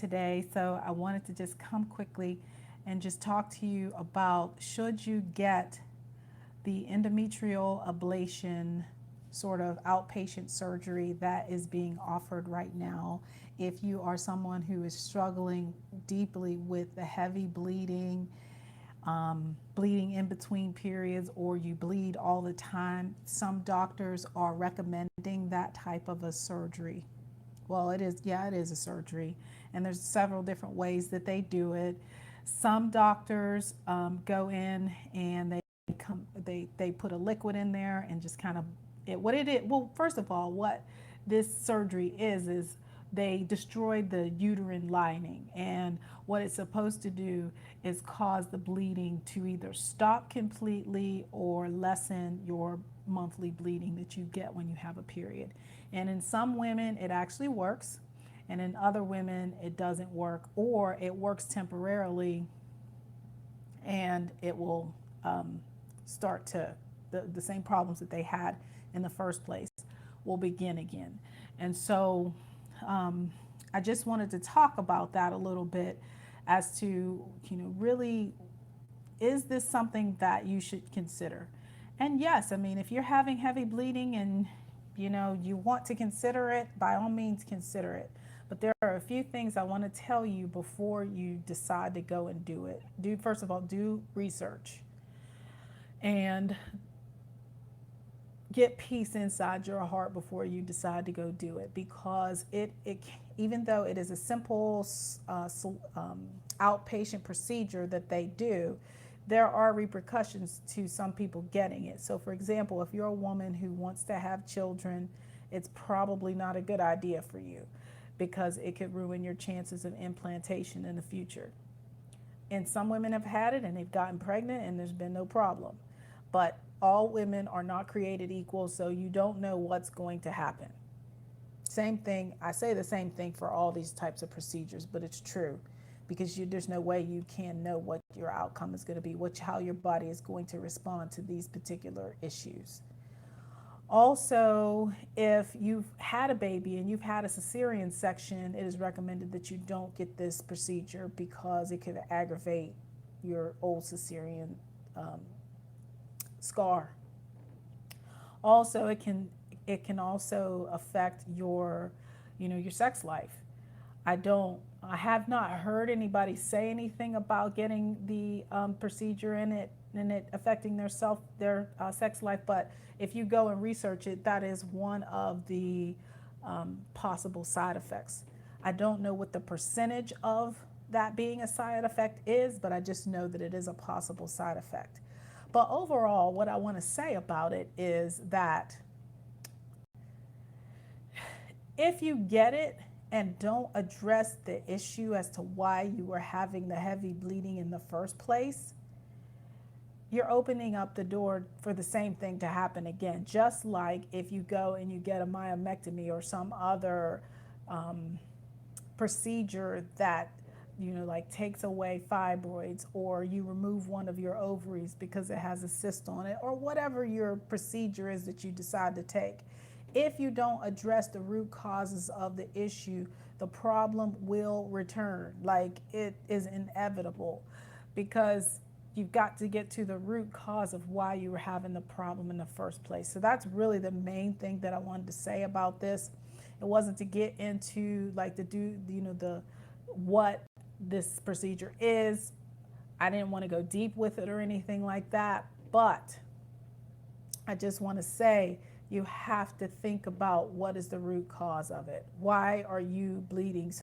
today. So I wanted to just come quickly and just talk to you about, should you get the endometrial ablation sort of outpatient surgery that is being offered right now if you are someone who is struggling deeply with the heavy bleeding, bleeding in between periods, or you bleed all the time. Some doctors are recommending that type of a surgery. Well, it is, yeah, it is a surgery, and there's several different ways that they do it. Some doctors go in and they put a liquid in there and just kind of what it is. Well, first of all, what this surgery is they destroyed the uterine lining, and what it's supposed to do is cause the bleeding to either stop completely or lessen your monthly bleeding that you get when you have a period. And in some women it actually works, and in other women it doesn't work, or it works temporarily and it will start to, the same problems that they had in the first place will begin again. And so I just wanted to talk about that a little bit as to, really, is this something that you should consider? And yes, I mean, if you're having heavy bleeding and you want to consider it, by all means consider it. But there are a few things I want to tell you before you decide to go and do it. First of all, do research and get peace inside your heart before you decide to go do it, because it even though it is a simple outpatient procedure that they do, there are repercussions to some people getting it. So for example, if you're a woman who wants to have children, it's probably not a good idea for you, because it could ruin your chances of implantation in the future. And some women have had it and they've gotten pregnant and there's been no problem. But all women are not created equal, so you don't know what's going to happen. Same thing, I say the same thing for all these types of procedures, but it's true, because there's no way you can know what your outcome is going to be, how your body is going to respond to these particular issues. Also, if you've had a baby and you've had a cesarean section, it is recommended that you don't get this procedure, because it could aggravate your old cesarean scar. Also, it can also affect your your sex life. I have not heard anybody say anything about getting the procedure and it affecting their sex life. But if you go and research it, that is one of the possible side effects. I don't know what the percentage of that being a side effect is, but I just know that it is a possible side effect. But overall, what I want to say about it is that if you get it and don't address the issue as to why you were having the heavy bleeding in the first place, you're opening up the door for the same thing to happen again. Just like if you go and you get a myomectomy or some other procedure that like takes away fibroids, or you remove one of your ovaries because it has a cyst on it, or whatever your procedure is that you decide to take. If you don't address the root causes of the issue, the problem will return. Like, it is inevitable, because you've got to get to the root cause of why you were having the problem in the first place. So that's really the main thing that I wanted to say about this. It wasn't to get into like the what this procedure is. I didn't want to go deep with it or anything like that, but I just want to say you have to think about what is the root cause of it. Why are you bleeding